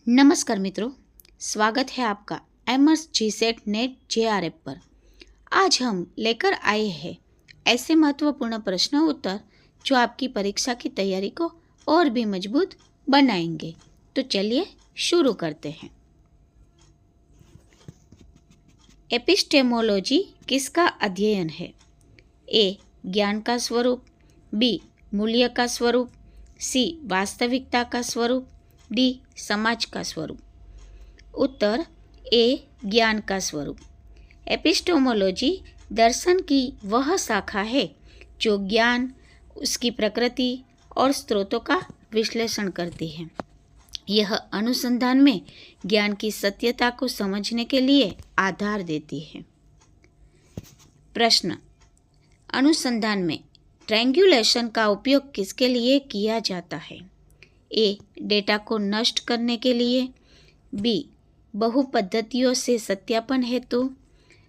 नमस्कार मित्रों, स्वागत है आपका एमर्स जीसेट नेट जेआरएफ पर। आज हम लेकर आए हैं ऐसे महत्वपूर्ण प्रश्न उत्तर जो आपकी परीक्षा की तैयारी को और भी मजबूत बनाएंगे। तो चलिए शुरू करते हैं। एपिस्टेमोलॉजी किसका अध्ययन है? ए. ज्ञान का स्वरूप, बी. मूल्य का स्वरूप, सी. वास्तविकता का स्वरूप, डी. समाज का स्वरूप। उत्तर ए. ज्ञान का स्वरूप। एपिस्टेमोलॉजी दर्शन की वह शाखा है जो ज्ञान, उसकी प्रकृति और स्रोतों का विश्लेषण करती है। यह अनुसंधान में ज्ञान की सत्यता को समझने के लिए आधार देती है। प्रश्न: अनुसंधान में ट्रायंगुलेशन का उपयोग किसके लिए किया जाता है? ए. डेटा को नष्ट करने के लिए, बी. बहुपद्धतियों से सत्यापन हेतु,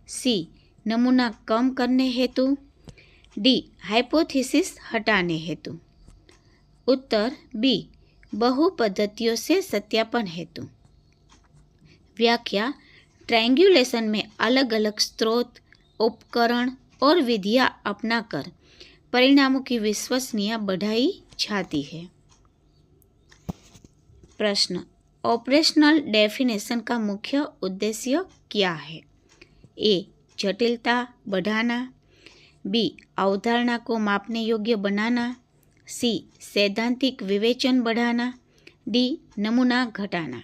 सी. नमूना कम करने हेतु, डी. हाइपोथेसिस हटाने हेतु। उत्तर बी. बहुपद्धतियों से सत्यापन हेतु। व्याख्या: ट्रायंगुलेशन में अलग अलग स्रोत, उपकरण और विधियां अपनाकर परिणामों की विश्वसनीयता बढ़ाई जाती है। प्रश्न: ऑपरेशनल डेफिनेशन का मुख्य उद्देश्य क्या है? ए. जटिलता बढ़ाना, बी. अवधारणा को मापने योग्य बनाना, सी. सैद्धांतिक विवेचन बढ़ाना, डी. नमूना घटाना।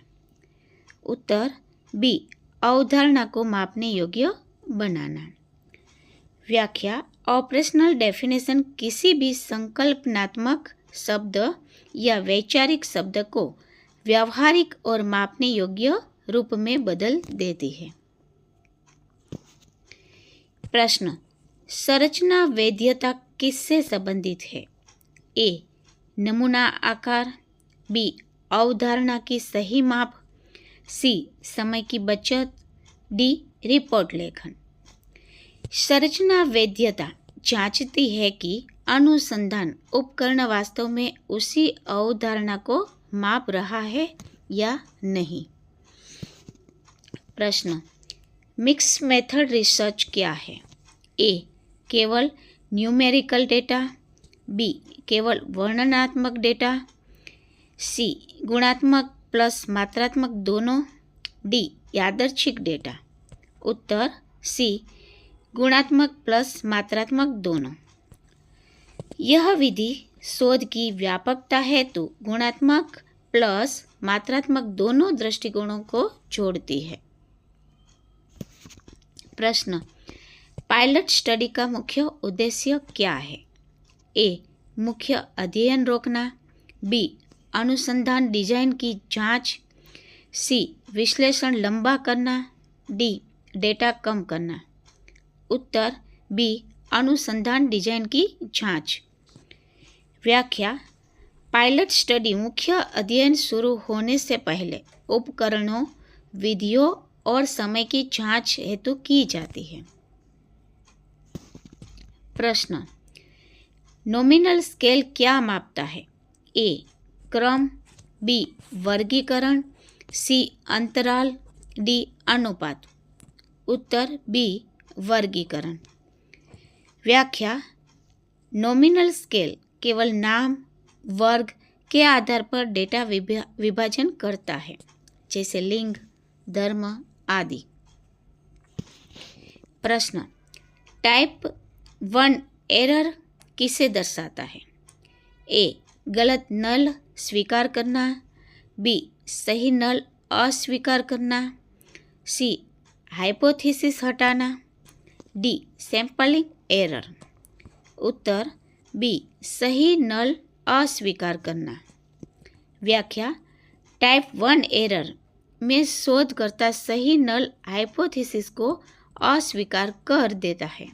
उत्तर बी. अवधारणा को मापने योग्य बनाना। व्याख्या: ऑपरेशनल डेफिनेशन किसी भी संकल्पनात्मक शब्द या वैचारिक शब्द को व्यावहारिक और मापने योग्य रूप में बदल देती है। प्रश्न: संरचना वैधता किससे संबंधित है? ए. नमूना आकार, बी. अवधारणा की सही माप, सी. समय की बचत, डी. रिपोर्ट लेखन। संरचना वैधता जांचती है कि अनुसंधान उपकरण वास्तव में उसी अवधारणा को माप रहा है या नहीं। प्रश्न: मिक्स मेथड रिसर्च क्या है? ए. केवल न्यूमेरिकल डेटा, बी. केवल वर्णनात्मक डेटा, सी. गुणात्मक प्लस मात्रात्मक दोनों, डी. यादृच्छिक डेटा। उत्तर सी. गुणात्मक प्लस मात्रात्मक दोनों। यह विधि शोध की व्यापकता हेतु गुणात्मक प्लस मात्रात्मक दोनों दृष्टिकोणों को जोड़ती है। प्रश्न: पायलट स्टडी का मुख्य उद्देश्य क्या है? ए. मुख्य अध्ययन रोकना, बी. अनुसंधान डिजाइन की जांच, सी. विश्लेषण लंबा करना, डी. डेटा कम करना। उत्तर बी. अनुसंधान डिजाइन की जांच। व्याख्या: पायलट स्टडी मुख्य अध्ययन शुरू होने से पहले उपकरणों, विधियों और समय की जांच हेतु की जाती है। प्रश्न: नॉमिनल स्केल क्या मापता है? ए. क्रम, बी. वर्गीकरण, सी. अंतराल, डी. अनुपात। उत्तर बी. वर्गीकरण। व्याख्या: नॉमिनल स्केल केवल नाम, वर्ग के आधार पर डेटा विभाजन करता है, जैसे लिंग, धर्म आदि। प्रश्न: टाइप 1 एरर किसे दर्शाता है? ए. गलत नल स्वीकार करना, बी. सही नल अस्वीकार करना, सी. हाइपोथेसिस हटाना, डी. Sampling error. उत्तर बी. सही नल अस्वीकार करना। व्याख्या: टाइप 1 एरर में शोधकर्ता सही नल हाइपोथेसिस को अस्वीकार कर देता है।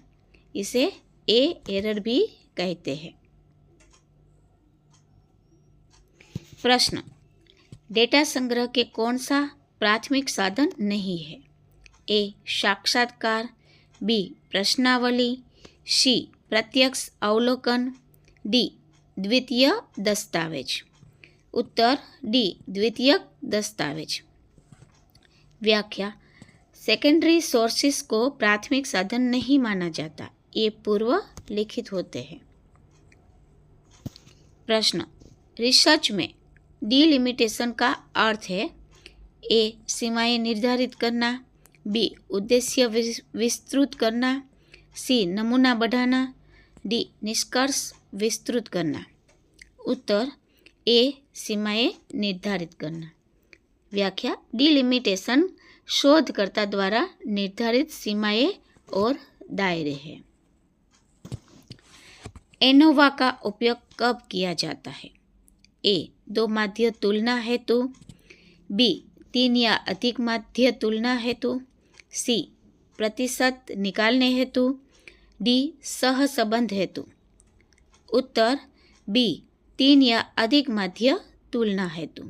इसे ए एरर भी कहते हैं। प्रश्न: डेटा संग्रह के कौन सा प्राथमिक साधन नहीं है? ए. साक्षात्कार, बी. प्रश्नावली, सी. प्रत्यक्ष अवलोकन, डी. द्वितीय दस्तावेज। उत्तर डी द्वितीयक दस्तावेज। व्याख्या, सेकेंडरी सोर्सेस को प्राथमिक साधन नहीं माना जाता, ये पूर्व लिखित होते हैं। प्रश्न, रिसर्च में डिलिमिटेशन का अर्थ है ए सीमाएं निर्धारित करना, बी उद्देश्य विस्तृत करना, सी नमूना बढ़ाना, डी निष्कर्ष विस्तृत करना। उत्तर ए सीमाएं निर्धारित करना। व्याख्या, डिलिमिटेशन शोधकर्ता द्वारा निर्धारित सीमाएं और दायरे हैं। एनोवा का उपयोग कब किया जाता है? ए 2 माध्य तुलना हेतु, बी 3 या अधिक माध्य तुलना हेतु, सी प्रतिशत निकालने हेतु, डी सहसंबंध हेतु। उत्तर बी 3 या अधिक माध्य तुलना हेतु।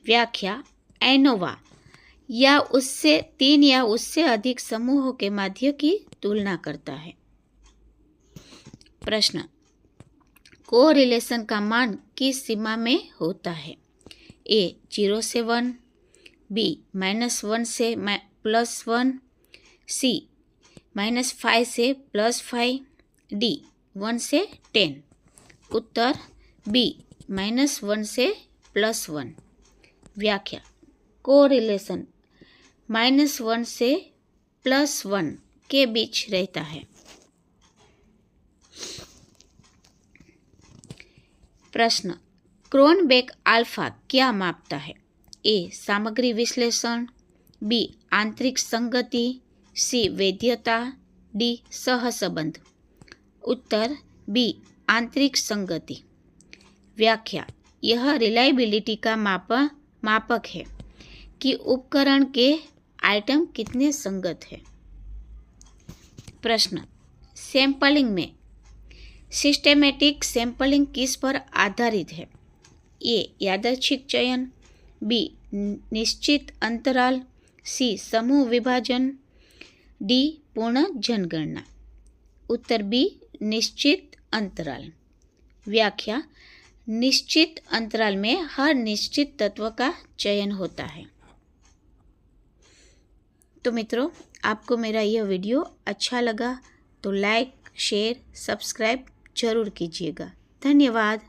व्याख्या, एनोवा या उससे 3 या उससे अधिक समूहों के माध्य की तुलना करता है। प्रश्न, कोरिलेशन का मान किस सीमा में होता है? ए 0 से 1, बी -1 से +1, सी -5 से +5, डी 1 से 10। उत्तर बी -1 से +1। व्याख्या, कोरिलेशन -1 से +1 के बीच रहता है। प्रश्न, क्रोनबेक अल्फा क्या मापता है? ए सामग्री विश्लेषण, बी आंतरिक संगति, सी वैधता, डी सहसंबंध। उत्तर बी आंतरिक संगति। व्याख्या, यह रिलायबिलिटी का मापक है कि उपकरण के आइटम कितने संगत है। प्रश्न, सैंपलिंग में सिस्टेमेटिक सैंपलिंग किस पर आधारित है? ए यादृच्छिक चयन, बी निश्चित अंतराल, सी समूह विभाजन, डी पूर्ण जनगणना। उत्तर बी निश्चित अंतराल। व्याख्या, निश्चित अंतराल में हर निश्चित तत्व का चयन होता है। तो मित्रों, आपको मेरा यह वीडियो अच्छा लगा तो लाइक, शेयर, सब्सक्राइब जरूर कीजिएगा। धन्यवाद।